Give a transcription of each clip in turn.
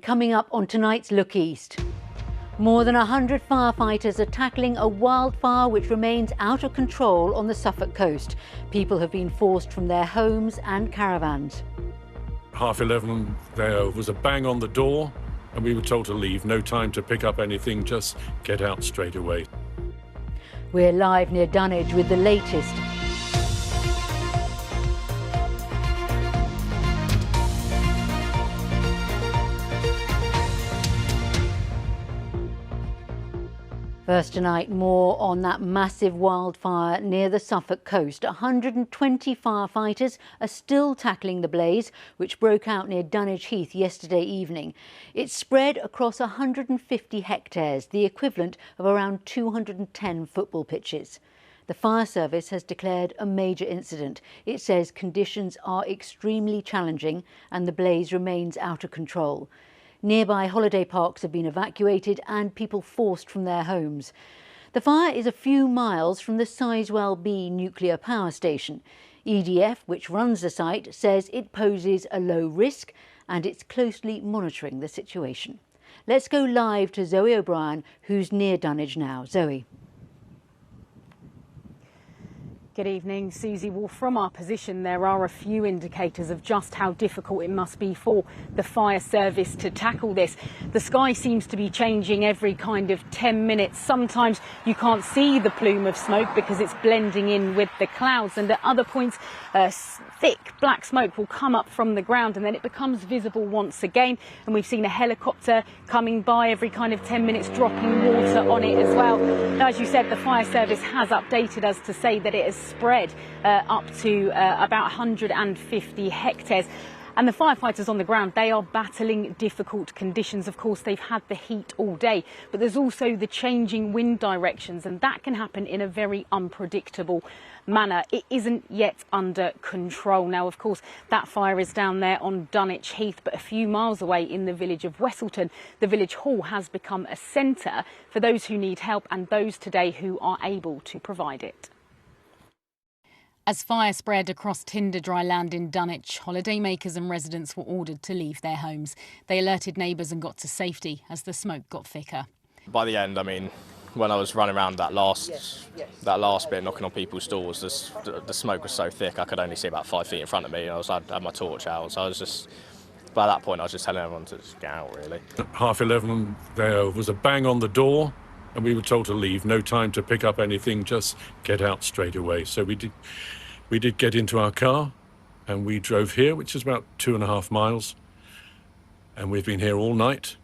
Coming up on tonight's Look East. More than 100 firefighters are tackling a wildfire which remains out of control on the Suffolk coast. People have been forced from their homes and caravans. 11:30, there was a bang on the door and we were told to leave. No time to pick up anything, just get out straight away. We're live near Dunwich with the latest. First tonight, more on that massive wildfire near the Suffolk coast. 120 firefighters are still tackling the blaze, which broke out near Dunwich Heath yesterday evening. It spread across 150 hectares, the equivalent of around 210 football pitches. The fire service has declared a major incident. It says conditions are extremely challenging and the blaze remains out of control. Nearby holiday parks have been evacuated and people forced from their homes. The fire is a few miles from the Sizewell B nuclear power station. EDF, which runs the site, says it poses a low risk and it's closely monitoring the situation. Let's go live to Zoe O'Brien, who's near Dunwich now. Zoe. Good evening, Susie. Well, from our position, there are a few indicators of just how difficult it must be for the fire service to tackle this. The sky seems to be changing every kind of 10 minutes. Sometimes you can't see the plume of smoke because it's blending in with the clouds, and at other points, thick black smoke will come up from the ground and then it becomes visible once again. And we've seen a helicopter coming by every kind of 10 minutes, dropping water on it as well. Now, as you said, the fire service has updated us to say that it has spread up to about 150 hectares. And the firefighters on the ground, they are battling difficult conditions. Of course, they've had the heat all day, but there's also the changing wind directions, and that can happen in a very unpredictable manner. It isn't yet under control. Now, of course, that fire is down there on Dunwich Heath, but a few miles away in the village of Westleton, the village hall has become a centre for those who need help and those today who are able to provide it. As fire spread across tinder dry land in Dunwich, holidaymakers and residents were ordered to leave their homes. They alerted neighbours and got to safety as the smoke got thicker. By the end, I mean, when I was running around that last bit, knocking on people's doors, the smoke was so thick I could only see about 5 feet in front of me, and I had my torch out, so I was just, by that point I was just telling everyone to just get out, really. At 11:30, there was a bang on the door and we were told to leave. No time to pick up anything, just get out straight away. So we did get into our car and we drove here, which is about 2.5 miles, and we've been here all night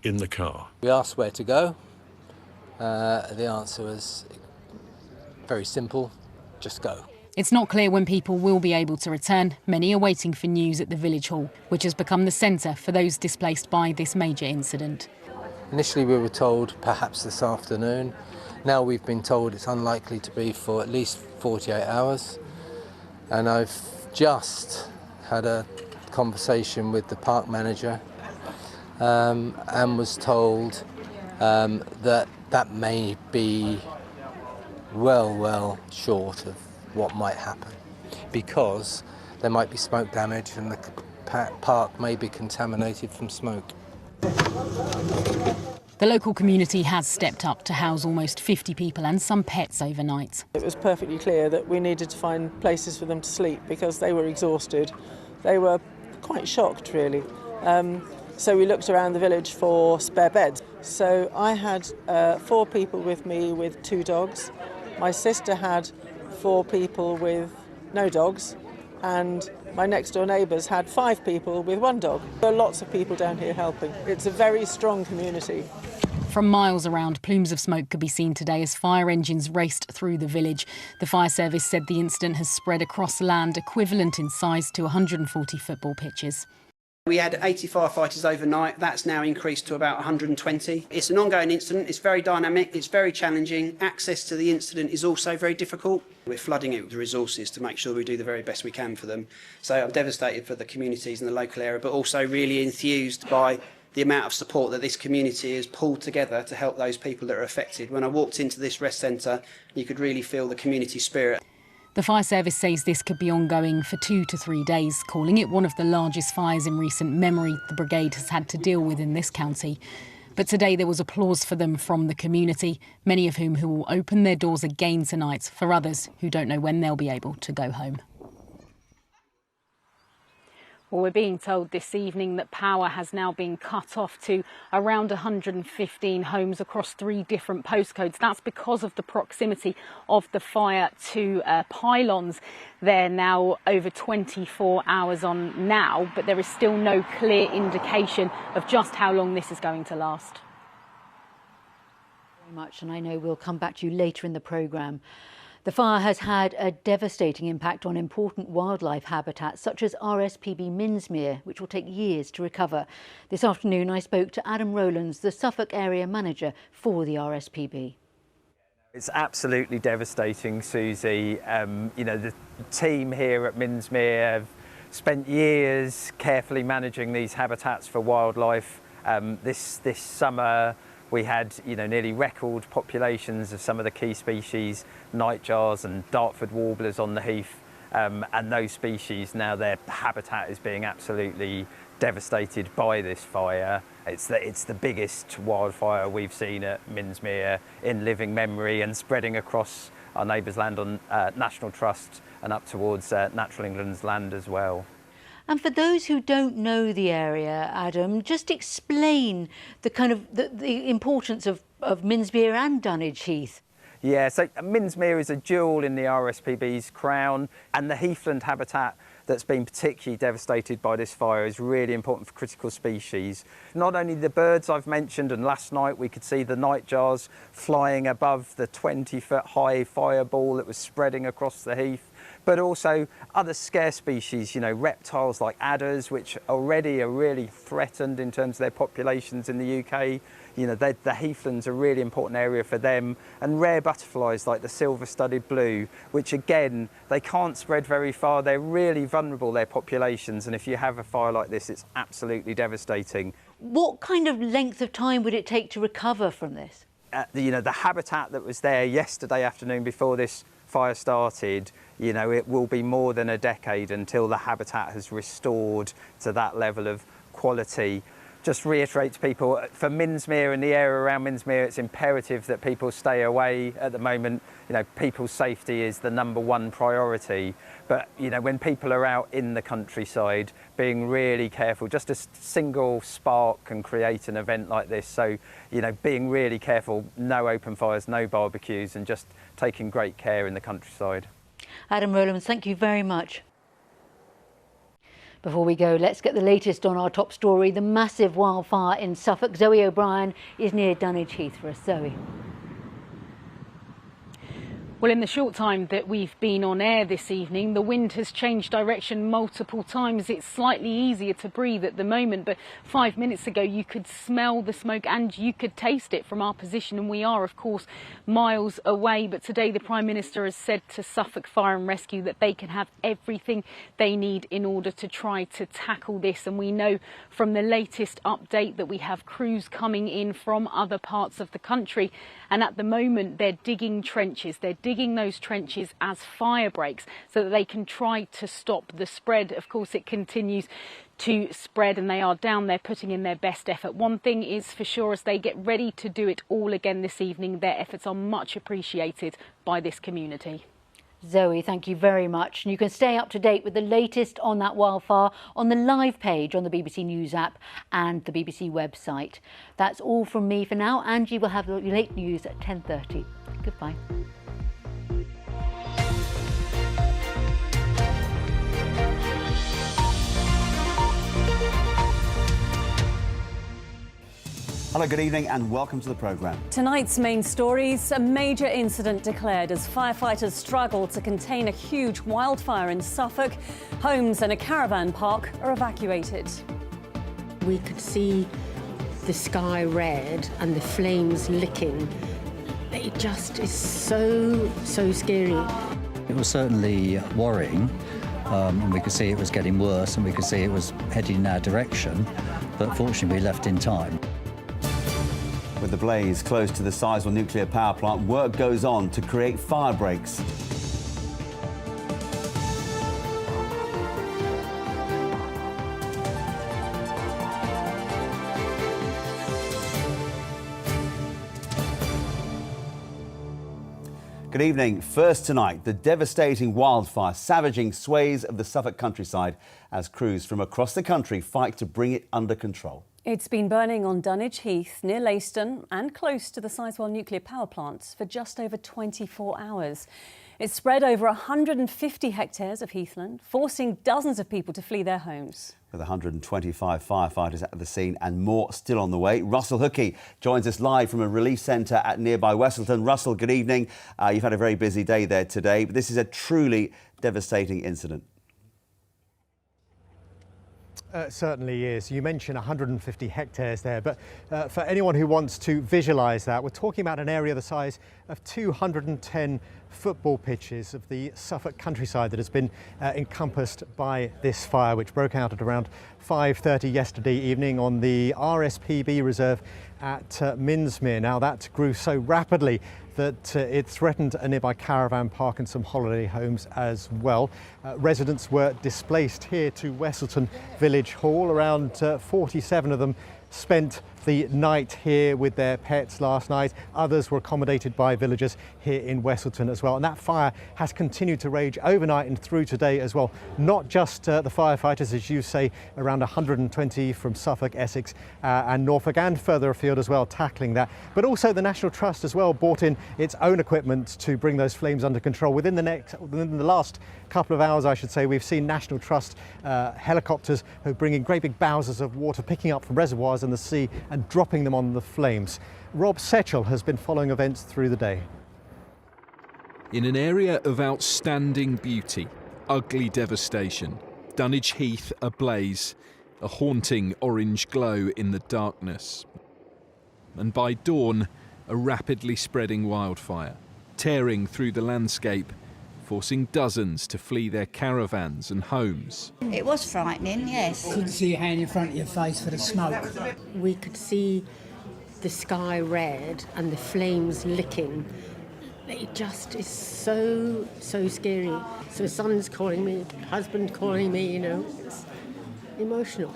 in the car. We asked where to go. The answer was very simple, just go. It's not clear when people will be able to return. Many are waiting for news at the village hall, which has become the centre for those displaced by this major incident. Initially we were told perhaps this afternoon. Now we've been told it's unlikely to be for at least 48 hours. And I've just had a conversation with the park manager and was told that may be well short of what might happen, because there might be smoke damage and the park may be contaminated from smoke. The local community has stepped up to house almost 50 people and some pets overnight. It was perfectly clear that we needed to find places for them to sleep because they were exhausted. They were quite shocked, really. So we looked around the village for spare beds. So I had 4 people with me with 2 dogs. My sister had 4 people with no dogs, and my next door neighbours had 5 people with 1 dog. There are lots of people down here helping. It's a very strong community. From miles around, plumes of smoke could be seen today as fire engines raced through the village. The fire service said the incident has spread across land equivalent in size to 140 football pitches. We had 80 firefighters overnight. That's now increased to about 120. It's an ongoing incident. It's very dynamic. It's very challenging. Access to the incident is also very difficult. We're flooding it with resources to make sure we do the very best we can for them. So I'm devastated for the communities in the local area, but also really enthused by the amount of support that this community has pulled together to help those people that are affected. When I walked into this rest centre, you could really feel the community spirit. The fire service says this could be ongoing for 2 to 3 days, calling it one of the largest fires in recent memory the brigade has had to deal with in this county. But today there was applause for them from the community, many of whom who will open their doors again tonight for others who don't know when they'll be able to go home. Well, we're being told this evening that power has now been cut off to around 115 homes across 3 different postcodes. That's because of the proximity of the fire to pylons. They're now over 24 hours on now, but there is still no clear indication of just how long this is going to last. Very much, and I know we'll come back to you later in the programme. The fire has had a devastating impact on important wildlife habitats such as RSPB Minsmere, which will take years to recover. This afternoon I spoke to Adam Rowlands, the Suffolk area manager for the RSPB. It's absolutely devastating, Susie. The team here at Minsmere have spent years carefully managing these habitats for wildlife. This summer we had nearly record populations of some of the key species, nightjars and Dartford warblers on the heath, and those species now their habitat is being absolutely devastated by this fire. It's the biggest wildfire we've seen at Minsmere in living memory, and spreading across our neighbours' land on National Trust and up towards Natural England's land as well. And for those who don't know the area, Adam, just explain the kind of the importance of Minsmere and Dunwich Heath. Yeah, so Minsmere is a jewel in the RSPB's crown, and the heathland habitat that's been particularly devastated by this fire is really important for critical species. Not only the birds I've mentioned, and last night we could see the nightjars flying above the 20-foot high fireball that was spreading across the heath, but also other scarce species, reptiles like adders, which already are really threatened in terms of their populations in the UK. The heathland's a really important area for them, and rare butterflies like the silver-studded blue, which again, they can't spread very far. They're really vulnerable, their populations, and if you have a fire like this, it's absolutely devastating. What kind of length of time would it take to recover from this? The habitat that was there yesterday afternoon before this fire started, it will be more than a decade until the habitat has restored to that level of quality. Just reiterate to people, for Minsmere and the area around Minsmere, it's imperative that people stay away at the moment. People's safety is the #1 priority. But, when people are out in the countryside, being really careful, just a single spark can create an event like this. So, being really careful, no open fires, no barbecues, and just taking great care in the countryside. Adam Rowlands, thank you very much. Before we go, let's get the latest on our top story, the massive wildfire in Suffolk. Zoe O'Brien is near Dunwich Heath for us. Zoe. Well, in the short time that we've been on air this evening, the wind has changed direction multiple times. It's slightly easier to breathe at the moment, but 5 minutes ago you could smell the smoke and you could taste it from our position, and we are, of course, miles away. But today the Prime Minister has said to Suffolk Fire and Rescue that they can have everything they need in order to try to tackle this. And we know from the latest update that we have crews coming in from other parts of the country, and at the moment they're digging trenches. They're digging those trenches as fire breaks so that they can try to stop the spread. Of course, it continues to spread, and they are down there putting in their best effort. One thing is for sure, as they get ready to do it all again this evening, their efforts are much appreciated by this community. Zoe, thank you very much. And you can stay up to date with the latest on that wildfire on the live page on the BBC News app and the BBC website. That's all from me for now. Angie will have the late news at 10:30. Goodbye. Hello, good evening and welcome to the programme. Tonight's main stories: a major incident declared as firefighters struggle to contain a huge wildfire in Suffolk. Homes and a caravan park are evacuated. We could see the sky red and the flames licking. It just is so scary. It was certainly worrying, and we could see it was getting worse, and we could see it was heading in our direction, but fortunately we left in time. With the blaze close to the Sizewell nuclear power plant, work goes on to create fire breaks. Good evening. First tonight, the devastating wildfire savaging swathes of the Suffolk countryside as crews from across the country fight to bring it under control. It's been burning on Dunwich Heath near Leiston and close to the Sizewell nuclear power plants for just over 24 hours. It's spread over 150 hectares of heathland, forcing dozens of people to flee their homes. With 125 firefighters at the scene and more still on the way, Russell Hookey joins us live from a relief centre at nearby Westleton. Russell, good evening. You've had a very busy day there today, but this is a truly devastating incident. Certainly is. You mentioned 150 hectares there, but for anyone who wants to visualise that, we're talking about an area the size of 210 football pitches of the Suffolk countryside that has been encompassed by this fire, which broke out at around 5:30 yesterday evening on the RSPB reserve at Minsmere. Now that grew so rapidly that it threatened a nearby caravan park and some holiday homes as well. Residents were displaced here to Westleton Village Hall. Around 47 of them spent the night here with their pets last night. Others were accommodated by villagers here in Westleton as well. And that fire has continued to rage overnight and through today as well. Not just the firefighters, as you say, around 120 from Suffolk, Essex and Norfolk and further afield as well, tackling that. But also the National Trust as well brought in its own equipment to bring those flames under control. Within the last couple of hours, I should say, we've seen National Trust helicopters who bring in great big bowsers of water, picking up from reservoirs in the sea and dropping them on the flames. Rob Setchell has been following events through the day. In an area of outstanding beauty, ugly devastation, Dunwich Heath ablaze, a haunting orange glow in the darkness. And by dawn, a rapidly spreading wildfire, tearing through the landscape, forcing dozens to flee their caravans and homes. It was frightening, yes. Couldn't see your hand in front of your face for the smoke. We could see the sky red and the flames licking. It just is so scary. So son's calling me, husband calling me, you know, it's emotional.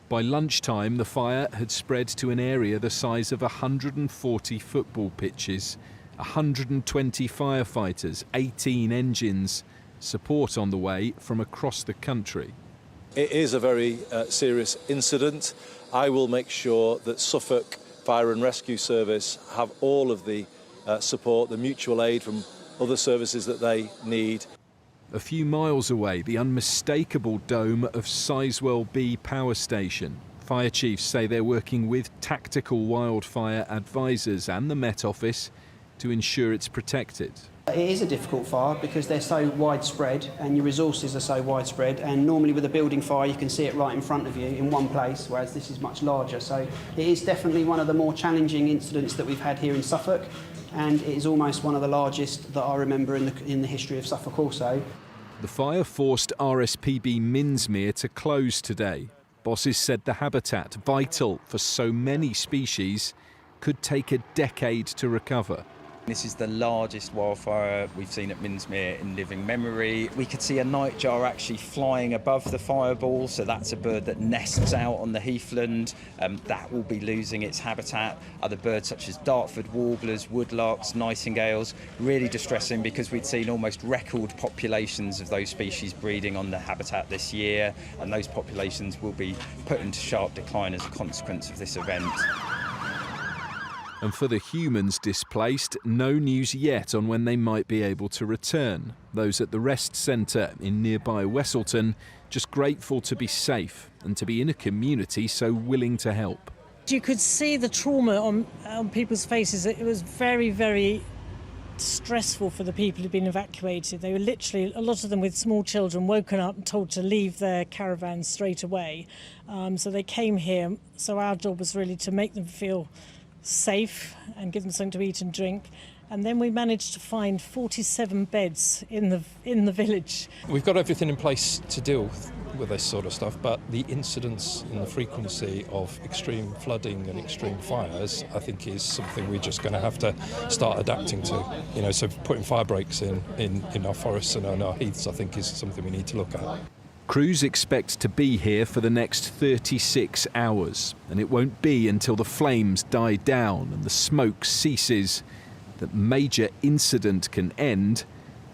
By lunchtime, the fire had spread to an area the size of 140 football pitches, 120 firefighters, 18 engines, support on the way from across the country. It is a very serious incident. I will make sure that Suffolk Fire and Rescue Service have all of the support, the mutual aid from other services that they need. A few miles away, the unmistakable dome of Sizewell B Power Station. Fire chiefs say they're working with tactical wildfire advisors and the Met Office to ensure it's protected. It is a difficult fire because they're so widespread and your resources are so widespread, and normally with a building fire you can see it right in front of you in one place, whereas this is much larger. So it is definitely one of the more challenging incidents that we've had here in Suffolk, and it is almost one of the largest that I remember in the history of Suffolk also. The fire forced RSPB Minsmere to close today. Bosses said the habitat, vital for so many species, could take a decade to recover. This is the largest wildfire we've seen at Minsmere in living memory. We could see a nightjar actually flying above the fireball, so that's a bird that nests out on the heathland. That will be losing its habitat. Other birds such as Dartford warblers, woodlarks, nightingales, really distressing because we'd seen almost record populations of those species breeding on the habitat this year, and those populations will be put into sharp decline as a consequence of this event. And for the humans displaced, no news yet on when they might be able to return. Those at the rest centre in nearby Westleton just grateful to be safe and to be in a community so willing to help. You could see the trauma on people's faces. It was very, very stressful for the people who'd been evacuated. They were literally, a lot of them with small children, woken up and told to leave their caravans straight away. So they came here. So our job was really to make them feel safe and give them something to eat and drink. And then we managed to find 47 beds in the village. We've got everything in place to deal with this sort of stuff, but the incidence and the frequency of extreme flooding and extreme fires, I think, is something we're just going to have to start adapting to. You know, so putting fire breaks in our forests and in our heaths, I think, is something we need to look at. Crews expect to be here for the next 36 hours, and it won't be until the flames die down and the smoke ceases that major incident can end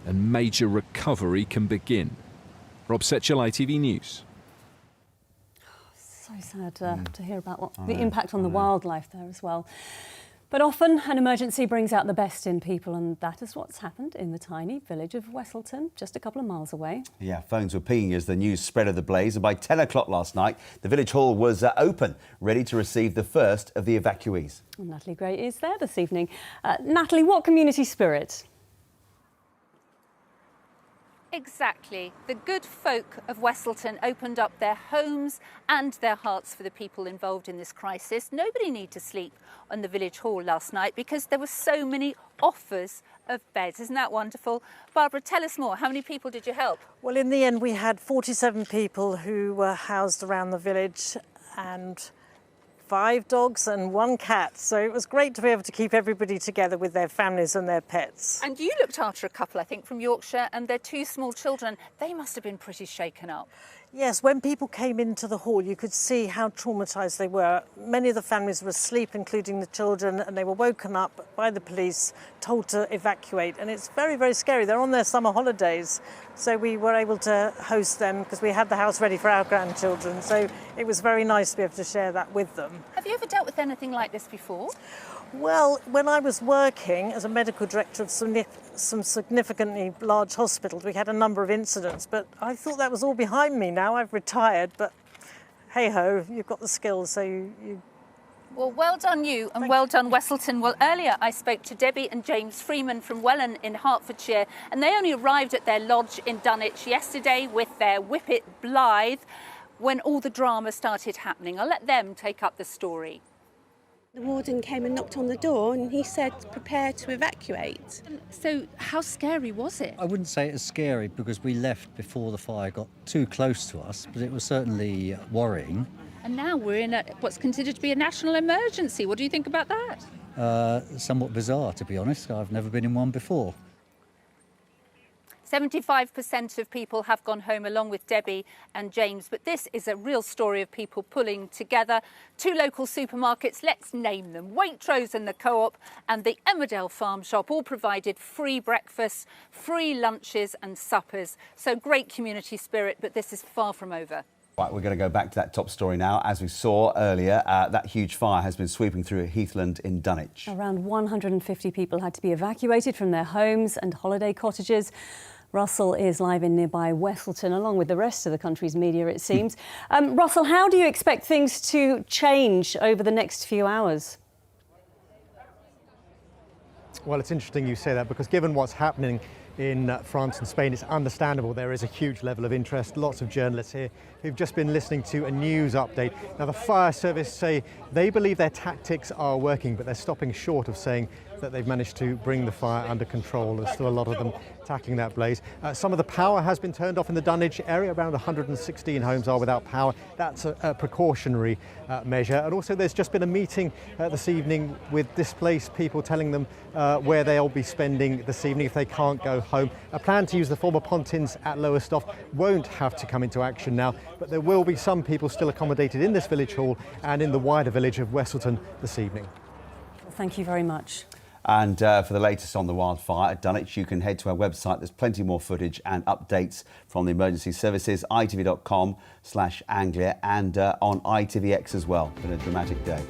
and major recovery can begin. Rob Setchell, ITV News. So sad to hear about the impact on the wildlife there as well. But often an emergency brings out the best in people, and that is what's happened in the tiny village of Westleton, just a couple of miles away. Yeah, phones were pinging as the news spread of the blaze, and by 10 o'clock last night, the village hall was open, ready to receive the first of the evacuees. Well, Natalie Gray is there this evening. Natalie, what community spirit? Exactly. The good folk of Westleton opened up their homes and their hearts for the people involved in this crisis. Nobody needed to sleep on the village hall last night because there were so many offers of beds. Isn't that wonderful? Barbara, tell us more. How many people did you help? Well, in the end, we had 47 people who were housed around the village and 5 dogs and 1 cat. So it was great to be able to keep everybody together with their families and their pets. And you looked after a couple, I think, from Yorkshire, and their 2 small children. They must have been pretty shaken up. Yes, when people came into the hall, you could see how traumatised they were. Many of the families were asleep, including the children, and they were woken up by the police, told to evacuate. And it's very, very scary. They're on their summer holidays, so we were able to host them because we had the house ready for our grandchildren. So it was very nice to be able to share that with them. Have you ever dealt with anything like this before? Well, when I was working as a medical director of some significantly large hospitals, we had a number of incidents, but I thought that was all behind me now. I've retired, but hey-ho, you've got the skills, so you... Well, well done you, and well done Westleton. Well, earlier I spoke to Debbie and James Freeman from Welland in Hertfordshire, and they only arrived at their lodge in Dunwich yesterday with their Whippet Blythe when all the drama started happening. I'll let them take up the story. The warden came and knocked on the door and he said, prepare to evacuate. So how scary was it? I wouldn't say it was scary because we left before the fire got too close to us, but it was certainly worrying. And now we're in what's considered to be a national emergency. What do you think about that? Somewhat bizarre, to be honest. I've never been in one before. 75% of people have gone home along with Debbie and James, but this is a real story of people pulling together. 2 local supermarkets, let's name them, Waitrose and the Co-op and the Emmerdale Farm Shop all provided free breakfasts, free lunches and suppers. So great community spirit, but this is far from over. Right, we're going to go back to that top story now. As we saw earlier, that huge fire has been sweeping through Heathland in Dunwich. Around 150 people had to be evacuated from their homes and holiday cottages. Russell is live in nearby Westleton, along with the rest of the country's media, it seems. Russell, how do you expect things to change over the next few hours? Well, it's interesting you say that because given what's happening in France and Spain, it's understandable there is a huge level of interest. Lots of journalists here who've just been listening to a news update. Now, the fire service say they believe their tactics are working, but they're stopping short of saying that they've managed to bring the fire under control. There's still a lot of them tackling that blaze. Some of the power has been turned off in the Dunwich area. Around 116 homes are without power. That's a precautionary measure. And also there's just been a meeting this evening with displaced people telling them where they'll be spending this evening if they can't go home. A plan to use the former Pontins at Lowestoft won't have to come into action now, but there will be some people still accommodated in this village hall and in the wider village of Westleton this evening. Well, thank you very much. And for the latest on the wildfire at Dunwich, you can head to our website. There's plenty more footage and updates from the emergency services, itv.com/Anglia, and on ITVX as well. It's been a dramatic day.